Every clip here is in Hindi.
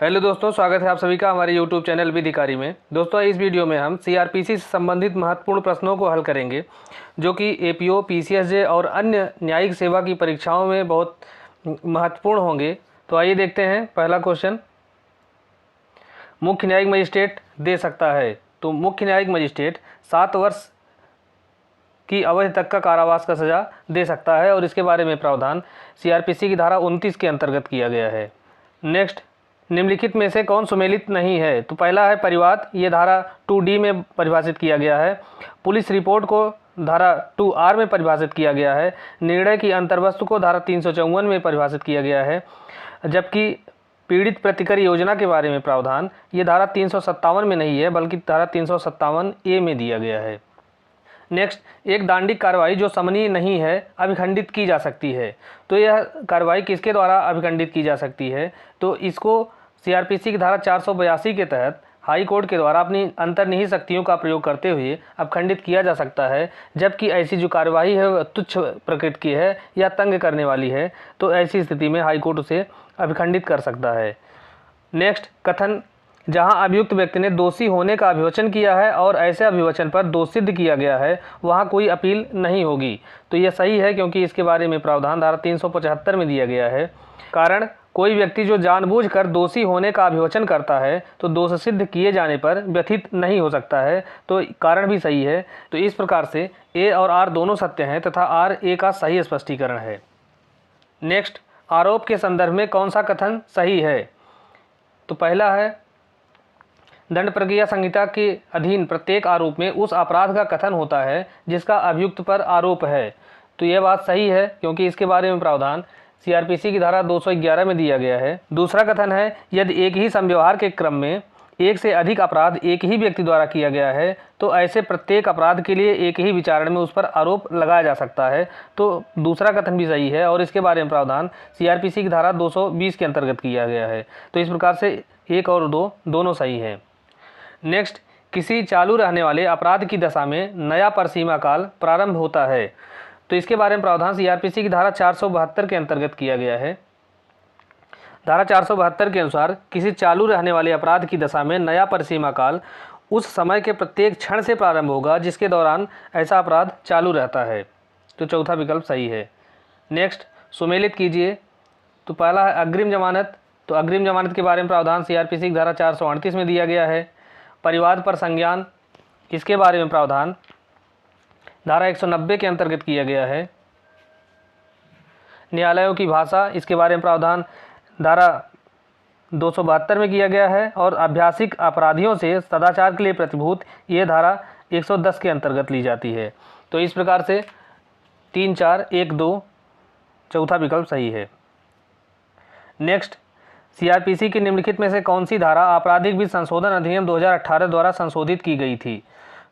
हेलो दोस्तों, स्वागत है आप सभी का हमारे यूट्यूब चैनल विधिकारी में। दोस्तों, इस वीडियो में हम सीआरपीसी से संबंधित महत्वपूर्ण प्रश्नों को हल करेंगे जो कि एपीओ, पीसीएसजे और अन्य न्यायिक सेवा की परीक्षाओं में बहुत महत्वपूर्ण होंगे। तो आइए देखते हैं। पहला क्वेश्चन, मुख्य न्यायिक मजिस्ट्रेट दे सकता है। तो मुख्य न्यायिक मजिस्ट्रेट 7 वर्ष की अवधि तक का कारावास का सज़ा दे सकता है और इसके बारे में प्रावधान सीआरपीसी की धारा 29 के अंतर्गत किया गया है। नेक्स्ट, निम्नलिखित में से कौन सुमेलित नहीं है? तो पहला है परिवाद, ये धारा 2D में परिभाषित किया गया है। पुलिस रिपोर्ट को धारा 2R में परिभाषित किया गया है। निर्णय की अंतर्वस्तु को धारा 354 में परिभाषित किया गया है। जबकि पीड़ित प्रतिकर योजना के बारे में प्रावधान ये धारा 357 में नहीं है बल्कि धारा 357A में दिया गया है। नेक्स्ट, एक दांडिक कार्रवाई जो समनीय नहीं है अभिखंडित की जा सकती है। तो यह कार्रवाई किसके द्वारा अभिखंडित की जा सकती है? तो इसको सीआरपीसी की धारा 482 के तहत हाई कोर्ट के द्वारा अपनी अंतर्निहित शक्तियों का प्रयोग करते हुए अभिखंडित किया जा सकता है। जबकि ऐसी जो कार्रवाई है वह तुच्छ प्रकृति की है या तंग करने वाली है, तो ऐसी स्थिति में हाई कोर्ट उसे अभिखंडित कर सकता है। नेक्स्ट, कथन, जहां अभियुक्त व्यक्ति ने दोषी होने का अभिवचन किया है और ऐसे अभिवचन पर दोष सिद्ध किया गया है वहां कोई अपील नहीं होगी। तो यह सही है क्योंकि इसके बारे में प्रावधान धारा 375 में दिया गया है। कारण, कोई व्यक्ति जो जानबूझकर दोषी होने का अभिवचन करता है तो दोष सिद्ध किए जाने पर व्यथित नहीं हो सकता है, तो कारण भी सही है। तो इस प्रकार से ए और आर दोनों सत्य हैं तथा आर ए का सही स्पष्टीकरण है। नेक्स्ट, आरोप के संदर्भ में कौन सा कथन सही है? तो पहला है, दंड प्रक्रिया संहिता के अधीन प्रत्येक आरोप में उस अपराध का कथन होता है जिसका अभियुक्त पर आरोप है। तो यह बात सही है क्योंकि इसके बारे में प्रावधान सीआरपीसी की धारा 211 में दिया गया है। दूसरा कथन है, यदि एक ही समव्यवहार के क्रम में एक से अधिक अपराध एक ही व्यक्ति द्वारा किया गया है तो ऐसे प्रत्येक अपराध के लिए एक ही विचारण में उस पर आरोप लगाया जा सकता है। तो दूसरा कथन भी सही है और इसके बारे में प्रावधान सीआरपीसी की धारा 220 के अंतर्गत किया गया है। तो इस प्रकार से 1 और 2 दोनों सही हैं। नेक्स्ट, किसी चालू रहने वाले अपराध की दशा में नया परिसीमा काल प्रारंभ होता है। तो इसके बारे में प्रावधान सीआरपीसी की धारा 472 के अंतर्गत किया गया है। धारा 472 के अनुसार किसी चालू रहने वाले अपराध की दशा में नया परिसीमा काल उस समय के प्रत्येक क्षण से प्रारंभ होगा जिसके दौरान ऐसा अपराध चालू रहता है। तो चौथा विकल्प सही है। नेक्स्ट, सुमेलित कीजिए। तो पहला है अग्रिम जमानत। तो अग्रिम जमानत के बारे में प्रावधान सीआरपीसी की धारा 438 में दिया गया है। परिवाद पर संज्ञान, इसके बारे में प्रावधान धारा 190 के अंतर्गत किया गया है। न्यायालयों की भाषा, इसके बारे में प्रावधान धारा 272 में किया गया है। और अभ्यासिक अपराधियों से सदाचार के लिए प्रतिभूत, ये धारा 110 के अंतर्गत ली जाती है। तो इस प्रकार से 3, 4, 1, 2 चौथा विकल्प सही है। नेक्स्ट, सीआरपीसी की निम्नलिखित में से कौन सी धारा आपराधिक विधि संशोधन अधिनियम 2018 द्वारा संशोधित की गई थी?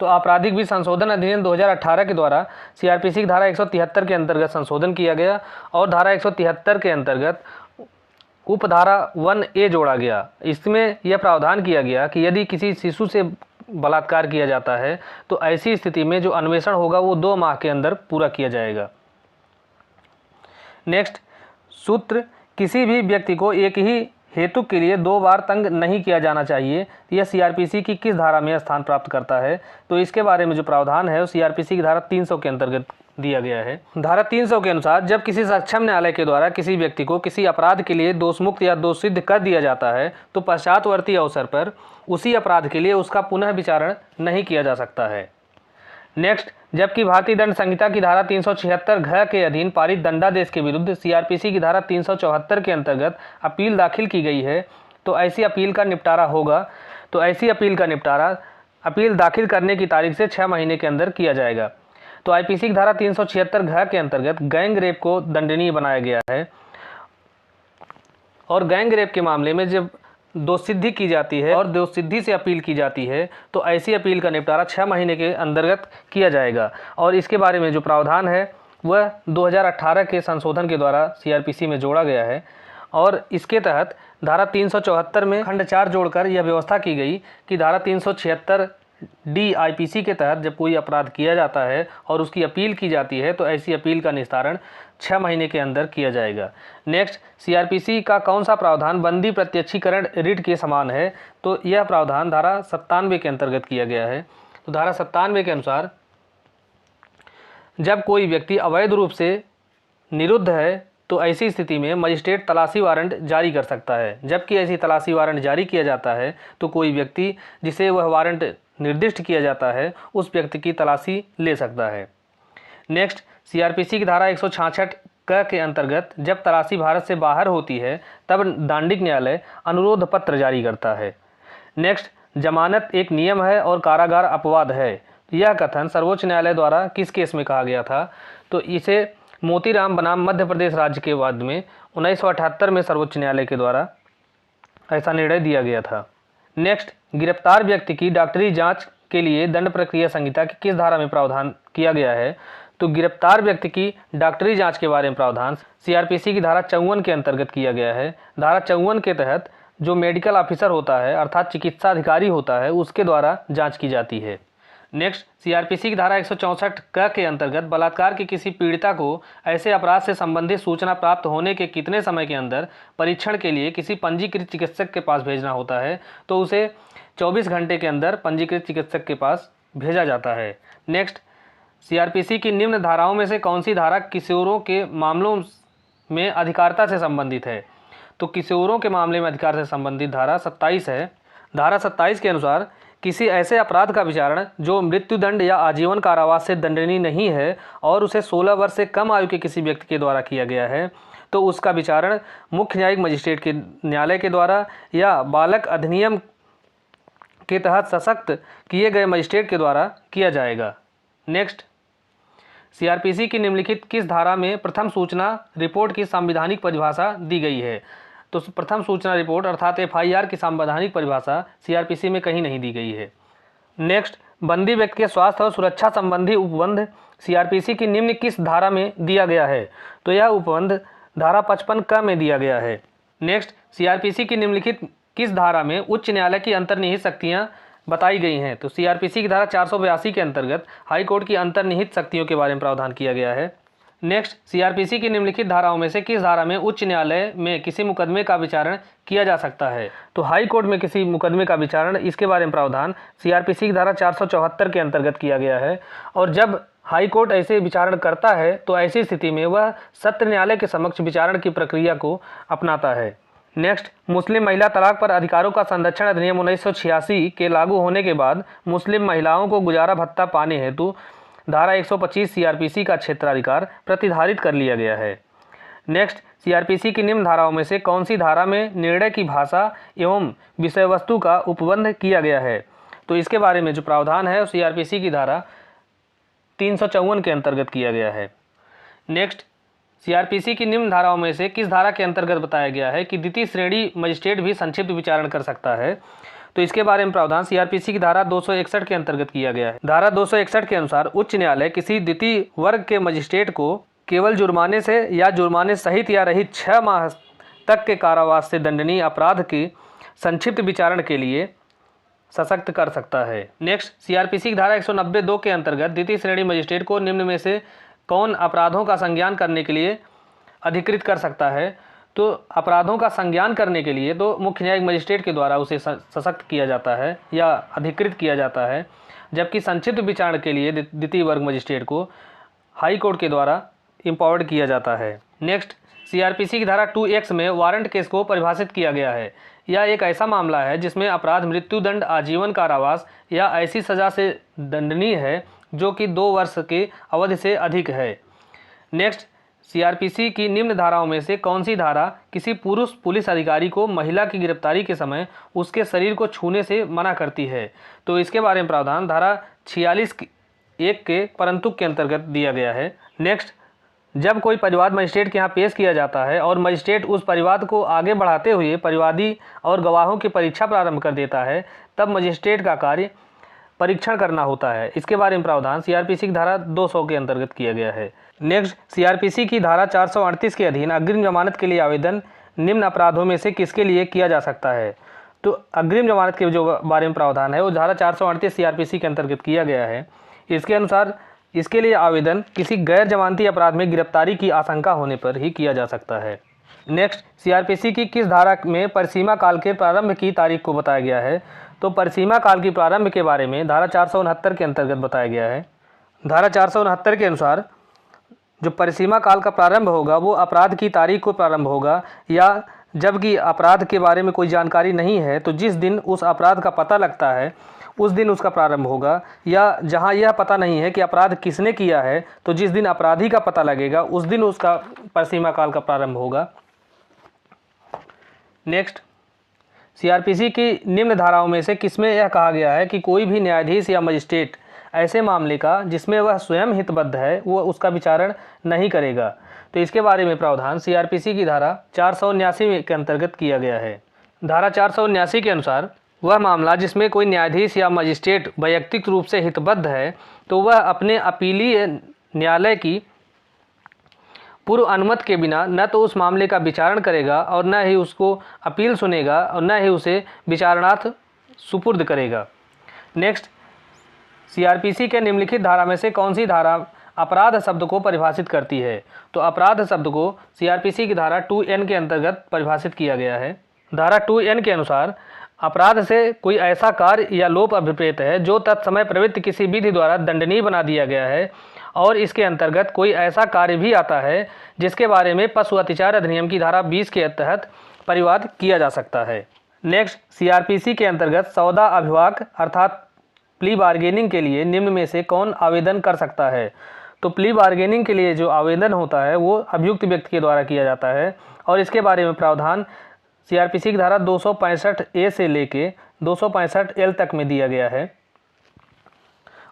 तो आपराधिक विधि संशोधन अधिनियम 2018 के द्वारा सीआरपीसी की धारा 173 के अंतर्गत संशोधन किया गया और धारा 173 के अंतर्गत उपधारा 1A जोड़ा गया। इसमें यह प्रावधान किया गया कि यदि किसी शिशु से बलात्कार किया जाता है तो ऐसी स्थिति में जो अन्वेषण होगा वो 2 माह के अंदर पूरा किया जाएगा। नेक्स्ट, सूत्र, किसी भी व्यक्ति को एक ही हेतु के लिए 2 बार तंग नहीं किया जाना चाहिए, यह सीआरपीसी की किस धारा में स्थान प्राप्त करता है? तो इसके बारे में जो प्रावधान है वो सीआरपीसी की धारा 300 के अंतर्गत दिया गया है। धारा 300 के अनुसार जब किसी सक्षम न्यायालय के द्वारा किसी व्यक्ति को किसी अपराध के लिए दोषमुक्त या दोष सिद्ध कर दिया जाता है तो पश्चातवर्ती अवसर पर उसी अपराध के लिए उसका पुनः विचारण नहीं किया जा सकता है। नेक्स्ट, जबकि भारतीय दंड संहिता की धारा 376 घ के अधीन पारित दंडादेश के विरुद्ध सीआरपीसी की धारा 374 के अंतर्गत अपील दाखिल की गई है तो ऐसी अपील का निपटारा होगा। तो ऐसी अपील का निपटारा अपील दाखिल करने की तारीख से 6 महीने के अंदर किया जाएगा। तो आईपीसी की धारा 376 घ के अंतर्गत गैंग रेप को दंडनीय बनाया गया है और गैंग रेप के मामले में जब दोष सिद्धि की जाती है और दोष सिद्धि से अपील की जाती है तो ऐसी अपील का निपटारा 6 महीने के अंतर्गत किया जाएगा। और इसके बारे में जो प्रावधान है वह 2018 के संशोधन के द्वारा सीआरपीसी में जोड़ा गया है और इसके तहत धारा 374 में खंड 4 जोड़कर यह व्यवस्था की गई कि धारा 376 DIPC के तहत जब कोई अपराध किया जाता है और उसकी अपील की जाती है तो ऐसी अपील का निस्तारण 6 महीने के अंदर किया जाएगा। नेक्स्ट, CRPC का कौन सा प्रावधान बंदी प्रत्यक्षीकरण रिट के समान है? तो यह प्रावधान धारा 97 के अंतर्गत किया गया है। तो धारा 97 के अनुसार जब कोई व्यक्ति अवैध रूप से निरुद्ध है तो ऐसी स्थिति में मजिस्ट्रेट तलाशी वारंट जारी कर सकता है। जबकि ऐसी तलाशी वारंट जारी किया जाता है तो कोई व्यक्ति जिसे वह वारंट निर्दिष्ट किया जाता है उस व्यक्ति की तलाशी ले सकता है। नेक्स्ट, CRPC की धारा 166 क के अंतर्गत जब तलाशी भारत से बाहर होती है तब दांडिक न्यायालय अनुरोध पत्र जारी करता है। नेक्स्ट, जमानत एक नियम है और कारागार अपवाद है। यह कथन सर्वोच्च न्यायालय द्वारा किस केस में कहा गया था? तो इसे मोतीराम बनाम मध्य प्रदेश राज्य के वाद में 1978 में सर्वोच्च न्यायालय के द्वारा ऐसा निर्णय दिया गया था। नेक्स्ट, गिरफ्तार व्यक्ति की डॉक्टरी जांच के लिए दंड प्रक्रिया संहिता की किस धारा में प्रावधान किया गया है? तो गिरफ्तार व्यक्ति की डॉक्टरी जांच के बारे में प्रावधान CRPC की धारा 54 के अंतर्गत किया गया है। धारा 54 के तहत जो मेडिकल ऑफिसर होता है अर्थात चिकित्सा अधिकारी होता है उसके द्वारा जाँच की जाती है। नेक्स्ट, CRPC की धारा 164 क के अंतर्गत बलात्कार की किसी पीड़िता को ऐसे अपराध से संबंधित सूचना प्राप्त होने के कितने समय के अंदर परीक्षण के लिए किसी पंजीकृत चिकित्सक के पास भेजना होता है? तो उसे 24 घंटे के अंदर पंजीकृत चिकित्सक के पास भेजा जाता है। नेक्स्ट, CRPC की निम्न धाराओं में से कौन सी धारा किशोरों के मामलों में अधिकारिता से संबंधित है? तो किशोरों के मामले में अधिकार से संबंधित धारा 27 है। धारा 27 के अनुसार किसी ऐसे अपराध का विचारण जो मृत्युदंड या आजीवन कारावास से दंडनीय नहीं है और उसे 16 वर्ष से कम आयु के किसी व्यक्ति के द्वारा किया गया है तो उसका विचारण मुख्य न्यायिक मजिस्ट्रेट के न्यायालय के द्वारा या बालक अधिनियम के तहत सशक्त किए गए मजिस्ट्रेट के द्वारा किया जाएगा। नेक्स्ट, CRPC की निम्नलिखित किस धारा में प्रथम सूचना रिपोर्ट की संवैधानिक परिभाषा दी गई है? तो प्रथम सूचना रिपोर्ट अर्थात FIR की संवैधानिक परिभाषा CRPC में कहीं नहीं दी गई है। नेक्स्ट, बंदी व्यक्ति के स्वास्थ्य और सुरक्षा संबंधी उपबंध CRPC की निम्न किस धारा में दिया गया है? तो यह उपबंध धारा 55 क में दिया गया है। नेक्स्ट, CRPC की निम्नलिखित किस धारा में उच्च न्यायालय की अंतर्निहित शक्तियाँ बताई गई हैं? तो CRPC की धारा 482 के अंतर्गत हाई कोर्ट की अंतर्निहित शक्तियों के बारे में प्रावधान किया गया है। नेक्स्ट, CRPC की निम्नलिखित धाराओं में से किस धारा में उच्च न्यायालय में किसी मुकदमे का विचारण किया जा सकता है? तो हाई कोर्ट में किसी मुकदमे का विचारण इसके बारे में प्रावधान CRPC की धारा 474 के अंतर्गत किया गया है। और जब हाई कोर्ट ऐसे विचारण करता है तो ऐसी स्थिति में वह सत्र न्यायालय के समक्ष विचारण की प्रक्रिया को अपनाता है। नेक्स्ट, मुस्लिम महिला तलाक पर अधिकारों का संरक्षण अधिनियम 1986 के लागू होने के बाद मुस्लिम महिलाओं को गुजारा भत्ता पाने हेतु धारा 125 CRPC का क्षेत्राधिकार प्रतिधारित कर लिया गया है। नेक्स्ट, CRPC की निम्न धाराओं में से कौन सी धारा में निर्णय की भाषा एवं विषय वस्तु का उपबंध किया गया है? तो इसके बारे में जो प्रावधान है CRPC की धारा 354 के अंतर्गत किया गया है। नेक्स्ट, CRPC की निम्न धाराओं में से किस धारा के अंतर्गत बताया गया है कि द्वितीय श्रेणी मजिस्ट्रेट भी संक्षिप्त विचारण कर सकता है? तो इसके बारे में प्रावधान CRPC की धारा 261 के अंतर्गत किया गया है। धारा 261 के अनुसार उच्च न्यायालय किसी द्वितीय वर्ग के मजिस्ट्रेट को केवल जुर्माने से या जुर्माने सहित या रहित 6 माह तक के कारावास से दंडनीय अपराध के संक्षिप्त विचारण के लिए सशक्त कर सकता है। नेक्स्ट, CRPC की धारा 192 के अंतर्गत द्वितीय श्रेणी मजिस्ट्रेट को निम्न में से कौन अपराधों का संज्ञान करने के लिए अधिकृत कर सकता है? तो अपराधों का संज्ञान करने के लिए तो मुख्य न्यायिक मजिस्ट्रेट के द्वारा उसे सशक्त किया जाता है या अधिकृत किया जाता है, जबकि संक्षिप्त विचारण के लिए द्वितीय वर्ग मजिस्ट्रेट को हाई कोर्ट के द्वारा एम्पावर्ड किया जाता है। नेक्स्ट, CRPC की धारा 2X में वारंट केस को परिभाषित किया गया है। यह एक ऐसा मामला है जिसमें अपराध मृत्युदंड, आजीवन कारावास या ऐसी सज़ा से दंडनीय है जो कि 2 वर्ष के अवधि से अधिक है। नेक्स्ट, CRPC की निम्न धाराओं में से कौन सी धारा किसी पुरुष पुलिस अधिकारी को महिला की गिरफ्तारी के समय उसके शरीर को छूने से मना करती है? तो इसके बारे में प्रावधान धारा 46(1) के परंतु के अंतर्गत दिया गया है। नेक्स्ट, जब कोई परिवाद मजिस्ट्रेट के यहाँ पेश किया जाता है और मजिस्ट्रेट उस परिवाद को आगे बढ़ाते हुए परिवादी और गवाहों की परीक्षा प्रारंभ कर देता है तब मजिस्ट्रेट का कार्य परीक्षण करना होता है। इसके बारे में प्रावधान CRPC की धारा 200 के अंतर्गत किया गया है। नेक्स्ट, CRPC की धारा 438 के अधीन अग्रिम जमानत के लिए आवेदन निम्न अपराधों में से किसके लिए किया जा सकता है? तो अग्रिम जमानत के जो बारे में प्रावधान है वो धारा 438 सीआरपीसी के अंतर्गत किया गया है। इसके अनुसार इसके लिए आवेदन किसी गैर जमानती अपराध में गिरफ्तारी की आशंका होने पर ही किया जा सकता है। नेक्स्ट, सीआरपीसी की किस धारा में परिसीमा काल के प्रारंभ की तारीख को बताया गया है? तो परिसीमा काल की प्रारंभ के बारे में धारा 469 के अंतर्गत बताया गया है। धारा 469 के अनुसार जो परिसीमा काल का प्रारंभ होगा वो अपराध की तारीख को प्रारंभ होगा, या जबकि अपराध के बारे में कोई जानकारी नहीं है तो जिस दिन उस अपराध का पता लगता है उस दिन उसका प्रारंभ होगा, या जहां यह पता नहीं है कि अपराध किसने किया है तो जिस दिन अपराधी का पता लगेगा उस दिन उसका परिसीमा काल का प्रारंभ होगा। नेक्स्ट, सीआरपीसी की निम्न धाराओं में से किसमें यह कहा गया है कि कोई भी न्यायाधीश या मजिस्ट्रेट ऐसे मामले का जिसमें वह स्वयं हितबद्ध है वो उसका विचारण नहीं करेगा? तो इसके बारे में प्रावधान सीआरपीसी की धारा 479 के अंतर्गत किया गया है। धारा 479 के अनुसार वह मामला जिसमें कोई न्यायाधीश या मजिस्ट्रेट वैयक्तिक रूप से हितबद्ध है तो वह अपने अपीलीय न्यायालय की पूर्व अनुमति के बिना न तो उस मामले का विचारण करेगा और न ही उसको अपील सुनेगा और न ही उसे विचारणार्थ सुपुर्द करेगा। नेक्स्ट, सीआरपीसी के निम्नलिखित धारा में से कौन सी धारा अपराध शब्द को परिभाषित करती है? तो अपराध शब्द को सीआरपीसी की धारा 2N के अंतर्गत परिभाषित किया गया है। धारा 2N के अनुसार अपराध से कोई ऐसा कार्य या लोप अभिप्रेत है जो तत्समय प्रवृत्ति किसी विधि द्वारा दंडनीय बना दिया गया है, और इसके अंतर्गत कोई ऐसा कार्य भी आता है जिसके बारे में पशु अत्याचार अधिनियम की धारा 20 के तहत परिवाद किया जा सकता है। नेक्स्ट, सीआरपीसी के अंतर्गत सौदा अभिवाक अर्थात प्ली बार्गेनिंग के लिए निम्न में से कौन आवेदन कर सकता है? तो प्ली बार्गेनिंग के लिए जो आवेदन होता है वो अभियुक्त व्यक्ति के द्वारा किया जाता है, और इसके बारे में प्रावधान सीआरपीसी की धारा 265A से लेके 265L तक में दिया गया है,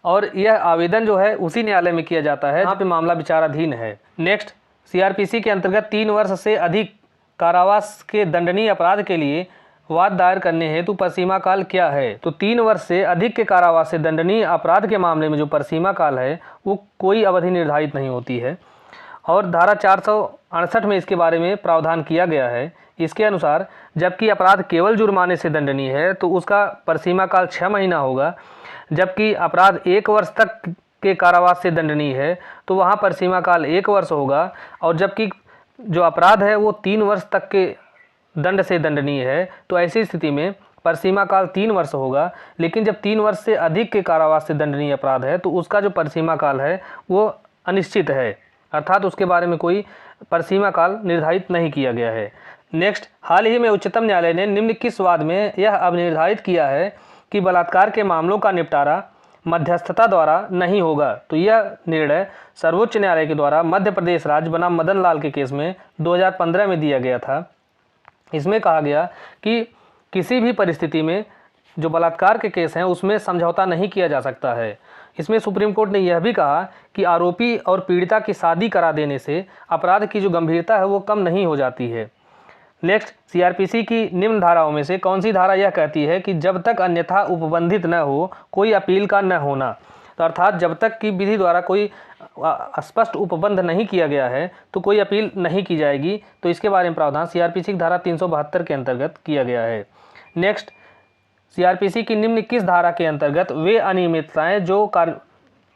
और यह आवेदन जो है उसी न्यायालय में किया जाता है जहाँ पे मामला विचाराधीन है। नेक्स्ट, सीआरपीसी के अंतर्गत 3 वर्ष से अधिक कारावास के दंडनीय अपराध के लिए वाद दायर करने हेतु परिसीमा काल क्या है? तो 3 वर्ष से अधिक के कारावास से दंडनीय अपराध के मामले में जो परिसीमा काल है वो कोई अवधि निर्धारित नहीं होती है, और धारा 468 में इसके बारे में प्रावधान किया गया है। इसके अनुसार जबकि अपराध केवल जुर्माने से दंडनीय है तो उसका परिसीमा काल 6 महीना होगा, जबकि अपराध 1 वर्ष तक के कारावास से दंडनीय है तो वहाँ परिसीमा काल 1 वर्ष होगा, और जबकि जो अपराध है वो 3 वर्ष तक के दंड से दंडनीय है तो ऐसी स्थिति में परिसीमा काल 3 वर्ष होगा। लेकिन जब 3 वर्ष से अधिक के कारावास से दंडनीय अपराध है तो उसका जो परिसीमा काल है वो अनिश्चित है, अर्थात उसके बारे में कोई परिसीमा काल निर्धारित नहीं किया गया है। नेक्स्ट, हाल ही में उच्चतम न्यायालय ने निम्न किस वाद में यह अब निर्धारित किया है कि बलात्कार के मामलों का निपटारा मध्यस्थता द्वारा नहीं होगा? तो यह निर्णय सर्वोच्च न्यायालय के द्वारा मध्य प्रदेश राज्य बनाम मदन लाल के केस में 2015 में दिया गया था। इसमें कहा गया कि किसी भी परिस्थिति में जो बलात्कार के केस हैं उसमें समझौता नहीं किया जा सकता है। इसमें सुप्रीम कोर्ट ने यह भी कहा कि आरोपी और पीड़िता की शादी करा देने से अपराध की जो गंभीरता है वो कम नहीं हो जाती है। नेक्स्ट, सीआरपीसी की निम्न धाराओं में से कौन सी धारा यह कहती है कि जब तक अन्यथा उपबंधित न हो कोई अपील का न होना? तो अर्थात जब तक कि विधि द्वारा कोई स्पष्ट उपबंध नहीं किया गया है तो कोई अपील नहीं की जाएगी। तो इसके बारे में प्रावधान सीआरपीसी की धारा 372 के अंतर्गत किया गया है। नेक्स्ट, सीआरपीसी की निम्न किस धारा के अंतर्गत वे अनियमितताएं जो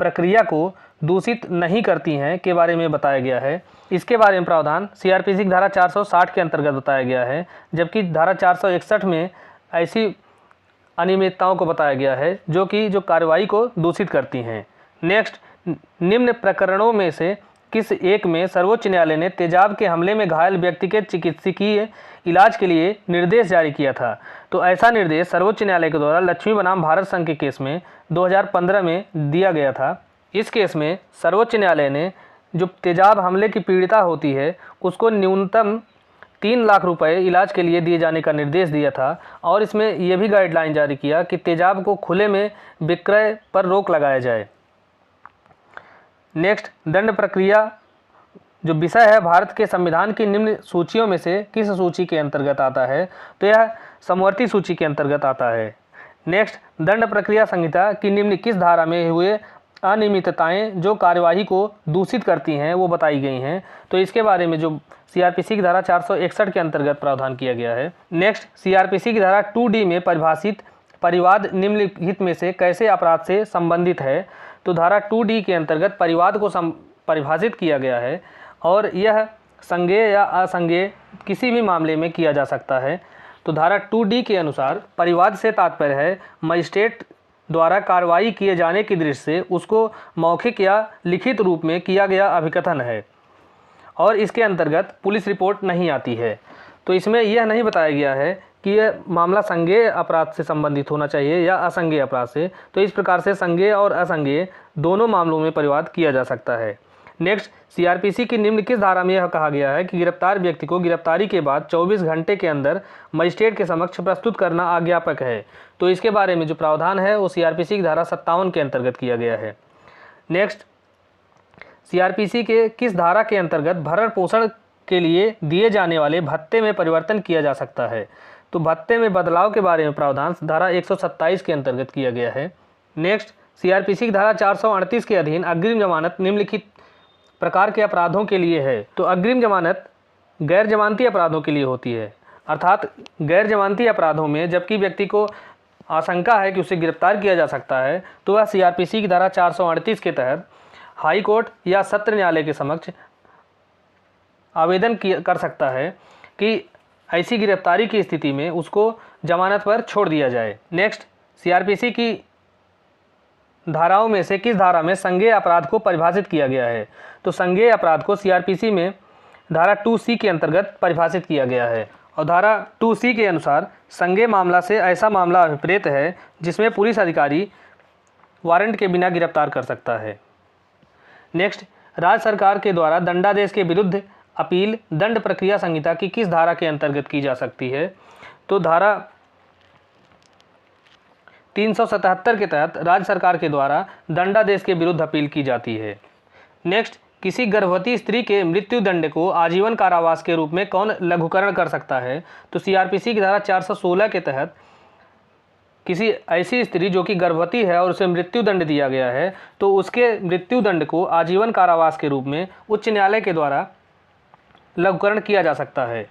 प्रक्रिया को दूषित नहीं करती हैं के बारे में बताया गया है? इसके बारे में प्रावधान सीआरपीसी की धारा 460 के अंतर्गत बताया गया है, जबकि धारा 461 में ऐसी अनियमितताओं को बताया गया है जो कार्रवाई को दूषित करती हैं। नेक्स्ट, निम्न प्रकरणों में से किस एक में सर्वोच्च न्यायालय ने तेजाब के हमले में घायल व्यक्ति के चिकित्सकीय इलाज के लिए निर्देश जारी किया था? तो ऐसा निर्देश सर्वोच्च न्यायालय के द्वारा लक्ष्मी बनाम भारत संघ के केस में 2015 में दिया गया था। इस केस में सर्वोच्च न्यायालय ने जो तेजाब हमले की पीड़िता होती है उसको न्यूनतम 3 लाख रुपए इलाज के लिए दिए जाने का निर्देश दिया था, और इसमें यह भी गाइडलाइन जारी किया कि तेजाब को खुले में विक्रय पर रोक लगाया जाए। नेक्स्ट, दंड प्रक्रिया जो विषय है भारत के संविधान की निम्न सूचियों में से किस सूची के अंतर्गत आता है? तो यह समवर्ती सूची के अंतर्गत आता है। नेक्स्ट, दंड प्रक्रिया संहिता की निम्न किस धारा में हुए अनियमितताएं जो कार्यवाही को दूषित करती हैं वो बताई गई हैं। तो इसके बारे में जो सीआरपीसी की धारा 461 के अंतर्गत प्रावधान किया गया है। नेक्स्ट, सीआरपीसी की धारा 2D में परिभाषित परिवाद निम्नलिखित में से कैसे अपराध से संबंधित है। तो धारा 2D के अंतर्गत परिवाद को परिभाषित किया गया है और यह संज्ञेय या असंज्ञेय किसी भी मामले में किया जा सकता है। तो धारा 2D के अनुसार परिवाद से तात्पर्य है मजिस्ट्रेट द्वारा कार्रवाई किए जाने की दृष्टि से उसको मौखिक या लिखित रूप में किया गया अभिकथन है और इसके अंतर्गत पुलिस रिपोर्ट नहीं आती है। तो इसमें यह नहीं बताया गया है कि यह मामला संज्ञेय अपराध से संबंधित होना चाहिए या असंज्ञेय अपराध से। तो इस प्रकार से संज्ञेय और असंज्ञेय दोनों मामलों में परिवाद किया जा सकता है। नेक्स्ट, सीआरपीसी की निम्न किस धारा में यह कहा गया है कि गिरफ्तार व्यक्ति को गिरफ्तारी के बाद 24 घंटे के अंदर मजिस्ट्रेट के समक्ष प्रस्तुत करना आज्ञापक है। तो इसके बारे में जो प्रावधान है वो सीआरपीसी की धारा 57 के अंतर्गत किया गया है। नेक्स्ट, सीआरपीसी के किस धारा के अंतर्गत भरण पोषण के लिए दिए जाने वाले भत्ते में परिवर्तन किया जा सकता है। तो भत्ते में बदलाव के बारे में प्रावधान धारा 127 के अंतर्गत किया गया है। नेक्स्ट, सीआरपीसी की धारा 438 के अधीन अग्रिम जमानत निम्नलिखित प्रकार के अपराधों के लिए है। तो अग्रिम जमानत गैर जमानती अपराधों के लिए होती है, अर्थात गैर जमानती अपराधों में जबकि व्यक्ति को आशंका है कि उसे गिरफ्तार किया जा सकता है तो वह सीआरपीसी की धारा 438 के तहत हाई कोर्ट या सत्र न्यायालय के समक्ष आवेदन कर सकता है कि ऐसी गिरफ्तारी की स्थिति में उसको जमानत पर छोड़ दिया जाए। नेक्स्ट, सीआरपीसी की धाराओं में से किस धारा में संज्ञेय अपराध को परिभाषित किया गया है। तो संज्ञेय अपराध को सीआरपीसी में धारा 2C के अंतर्गत परिभाषित किया गया है और धारा 2C के अनुसार संज्ञेय मामला से ऐसा मामला अभिप्रेत है जिसमें पुलिस अधिकारी वारंट के बिना गिरफ्तार कर सकता है। नेक्स्ट, राज्य सरकार के द्वारा दंडादेश के विरुद्ध अपील दंड प्रक्रिया संहिता की किस धारा के अंतर्गत की जा सकती है। तो धारा 377 के तहत राज्य सरकार के द्वारा दंडादेश के विरुद्ध अपील की जाती है। नेक्स्ट, किसी गर्भवती स्त्री के मृत्यु दंड को आजीवन कारावास के रूप में कौन लघुकरण कर सकता है। तो सीआरपीसी की धारा 416 के तहत किसी ऐसी स्त्री जो कि गर्भवती है और उसे मृत्यु दंड दिया गया है तो उसके मृत्यु दंड को आजीवन कारावास के रूप में उच्च न्यायालय के द्वारा लघुकरण किया जा सकता है।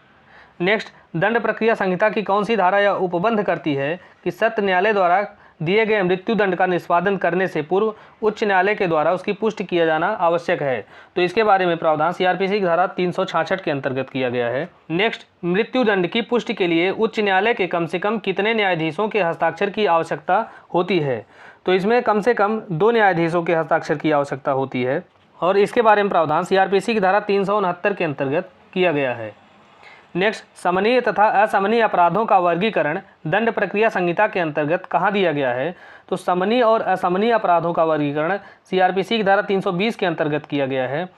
नेक्स्ट, दंड प्रक्रिया संहिता की कौन सी धारा यह उपबंध करती है कि सत्र न्यायालय द्वारा दिए गए मृत्यु दंड का निष्पादन करने से पूर्व उच्च न्यायालय के द्वारा उसकी पुष्टि किया जाना आवश्यक है। तो इसके बारे में प्रावधान सीआरपीसी की धारा 366 के अंतर्गत किया गया है। नेक्स्ट, मृत्यु दंड की पुष्टि के लिए उच्च न्यायालय के कम से कम कितने न्यायाधीशों के हस्ताक्षर की आवश्यकता होती है। तो इसमें कम से कम 2 न्यायाधीशों के हस्ताक्षर की आवश्यकता होती है और इसके बारे में प्रावधान सीआरपीसी की धारा 369 के अंतर्गत किया गया है। नेक्स्ट, समनीय तथा असमनीय अपराधों का वर्गीकरण दंड प्रक्रिया संहिता के अंतर्गत कहाँ दिया गया है। तो समनीय और असमनीय अपराधों का वर्गीकरण सीआरपीसी की धारा 320 के अंतर्गत किया गया है।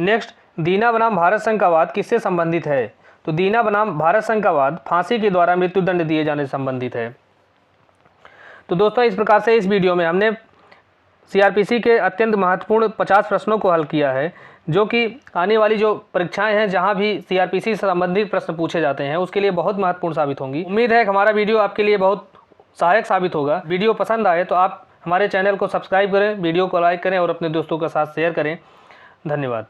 नेक्स्ट, दीना बनाम भारत संघ का वाद किससे संबंधित है। तो दीना बनाम भारत संघ का वाद फांसी के द्वारा मृत्यु दंड दिए जाने से संबंधित है। तो दोस्तों, इस प्रकार से इस वीडियो में हमने सीआरपीसी के अत्यंत महत्वपूर्ण 50 प्रश्नों को हल किया है जो कि आने वाली जो परीक्षाएं हैं जहां भी सीआरपीसी से संबंधित प्रश्न पूछे जाते हैं उसके लिए बहुत महत्वपूर्ण साबित होंगी। उम्मीद है कि हमारा वीडियो आपके लिए बहुत सहायक साबित होगा। वीडियो पसंद आए तो आप हमारे चैनल को सब्सक्राइब करें, वीडियो को लाइक करें और अपने दोस्तों के साथ शेयर करें। धन्यवाद।